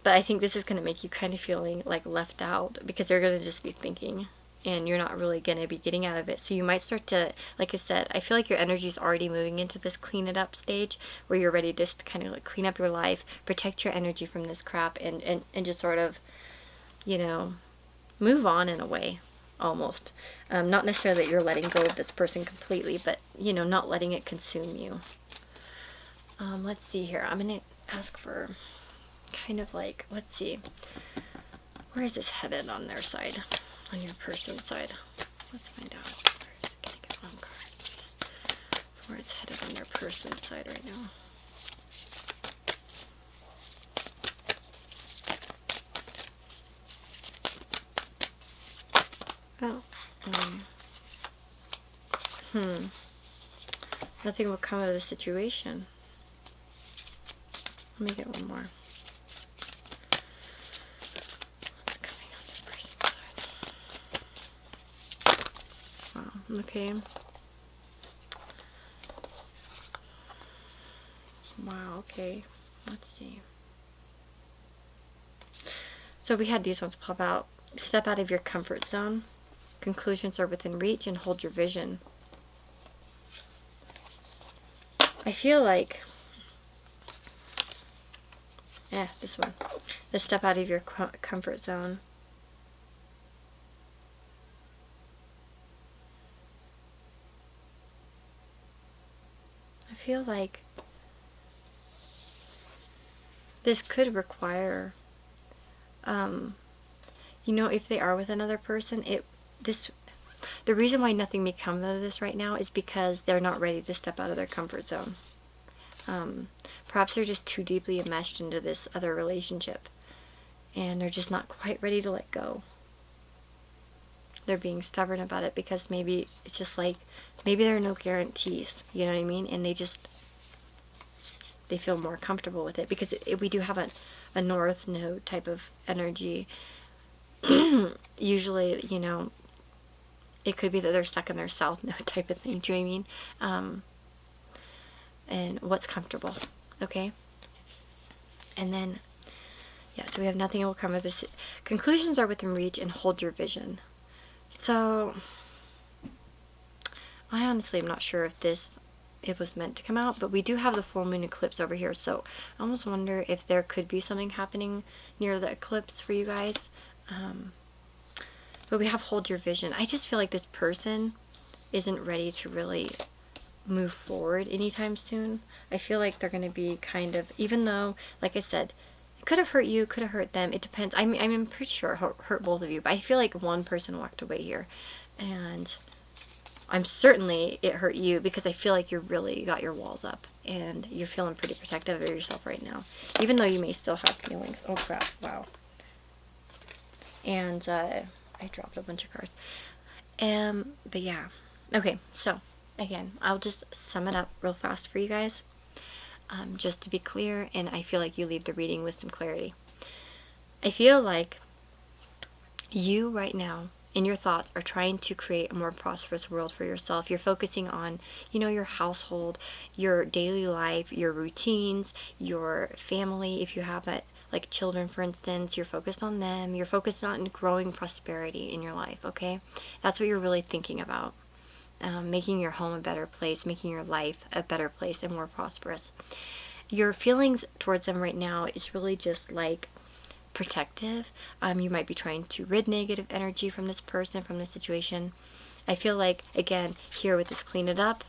But I think this is going to make you kind of feeling like left out, because they're going to just be thinking and you're not really going to be getting out of it. So you might start to, like I said, I feel like your energy is already moving into this clean it up stage where you're ready just to kind of like clean up your life, protect your energy from this crap, and just sort of, you know, move on in a way, almost. Not necessarily that you're letting go of this person completely, but, you know, not letting it consume you. Let's see here. I'm going to ask for kind of like, let's see, where is this headed on their side, on your person's side? Let's find out. Can I get one card, please? Where it's headed on their person's side right now. Oh. Nothing will come of the situation. Let me get one more. Okay. Wow, okay. Let's see. So we had these ones pop out. Step out of your comfort zone. Conclusions are within reach, and hold your vision. I feel like, yeah, this one. Let's step out of your comfort zone. I feel like this could require, you know, if they are with another person, the reason why nothing may come of this right now is because they're not ready to step out of their comfort zone. Perhaps they're just too deeply enmeshed into this other relationship, and they're just not quite ready to let go. They're being stubborn about it because maybe it's just like, maybe there are no guarantees, you know what I mean? And they feel more comfortable with it because we do have a north node type of energy. Usually, you know, it could be that they're stuck in their south node type of thing, do you know what I mean? And what's comfortable, okay? And then, yeah, so we have nothing will come of this. Conclusions are within reach, and hold your vision. So, I honestly am not sure if it was meant to come out, but we do have the full moon eclipse over here, so I almost wonder if there could be something happening near the eclipse for you guys. But we have hold your vision. I just feel like this person isn't ready to really move forward anytime soon. I feel like they're going to be kind of, even though, like I said, it could have hurt you, could have hurt them. It depends. I'm pretty sure it hurt both of you, but I feel like one person walked away here, and I'm certainly it hurt you because I feel like you really got your walls up and you're feeling pretty protective of yourself right now, even though you may still have feelings. Oh crap, wow. And I dropped a bunch of cards. But yeah. Okay, so again, I'll just sum it up real fast for you guys. Just to be clear, and I feel like you leave the reading with some clarity. I feel like you right now in your thoughts are trying to create a more prosperous world for yourself. You're focusing on, you know, your household, your daily life, your routines, your family. If you have it, like children, for instance, you're focused on them. You're focused on growing prosperity in your life, okay? That's what you're really thinking about. Making your home a better place, making your life a better place and more prosperous. Your feelings towards them right now is really just like protective. You might be trying to rid negative energy from this person, from this situation. I feel like, again, here with this clean it up,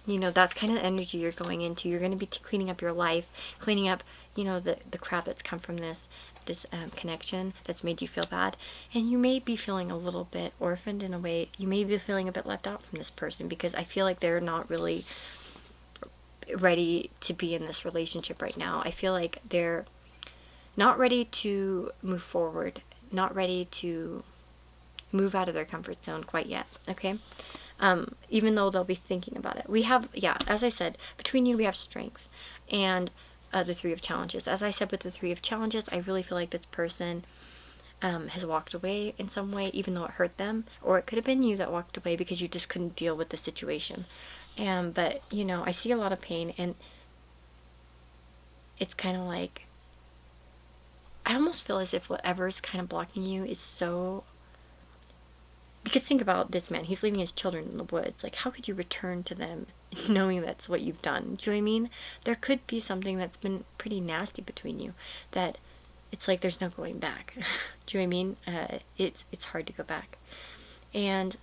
you know, that's kind of the energy you're going into. You're going to be cleaning up your life, cleaning up, you know, the crap that's come from this connection that's made you feel bad. And you may be feeling a little bit orphaned in a way. You may be feeling a bit left out from this person because I feel like they're not really ready to be in this relationship right now. I feel like they're not ready to move forward, not ready to move out of their comfort zone quite yet, okay? Even though they'll be thinking about it. We have, yeah, as I said, between you we have strength. And the Three of Challenges. As I said with the Three of Challenges, I really feel like this person has walked away in some way, even though it hurt them. Or it could have been you that walked away because you just couldn't deal with the situation. But, you know, I see a lot of pain, and it's kind of like, I almost feel as if whatever's kind of blocking you is so... Because think about this man, he's leaving his children in the woods. Like, how could you return to them knowing that's what you've done? Do you know what I mean? There could be something that's been pretty nasty between you, that it's like there's no going back. Do you know what I mean? It's hard to go back. And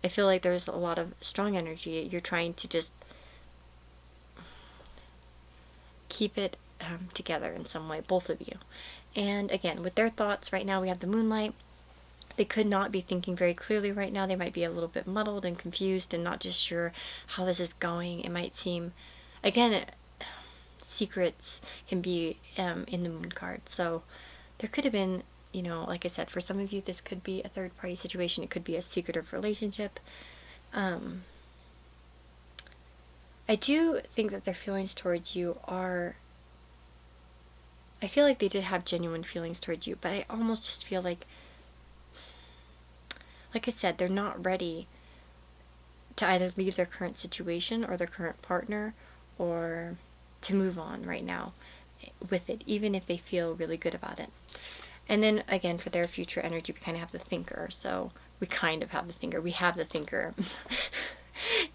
I feel like there's a lot of strong energy. You're trying to just keep it together in some way, both of you. And again, with their thoughts right now, we have the moonlight. They could not be thinking very clearly right now. They might be a little bit muddled and confused and not just sure how this is going. It might seem, again, secrets can be in the moon card. So there could have been, you know, like I said, for some of you, this could be a third party situation. It could be a secretive relationship. I do think that their feelings towards you are... I feel like they did have genuine feelings towards you, but I almost just feel like I said, they're not ready to either leave their current situation or their current partner, or to move on right now with it, even if they feel really good about it. And then again, for their future energy, we kind of have the thinker. So we kind of have the thinker. We have the thinker.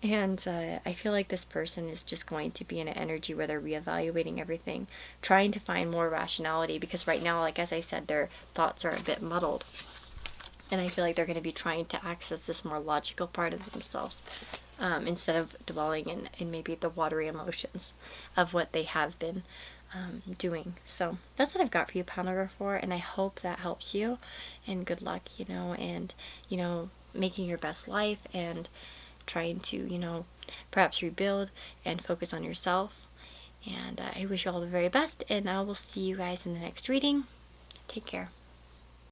And I feel like this person is just going to be in an energy where they're reevaluating everything, trying to find more rationality, because right now, like as I said, their thoughts are a bit muddled. And I feel like they're going to be trying to access this more logical part of themselves, instead of dwelling in maybe the watery emotions of what they have been doing. So that's what I've got for you, pile number 4, and I hope that helps you. And good luck, you know, and, you know, making your best life and trying to, you know, perhaps rebuild and focus on yourself. And I wish you all the very best, and I will see you guys in the next reading. Take care.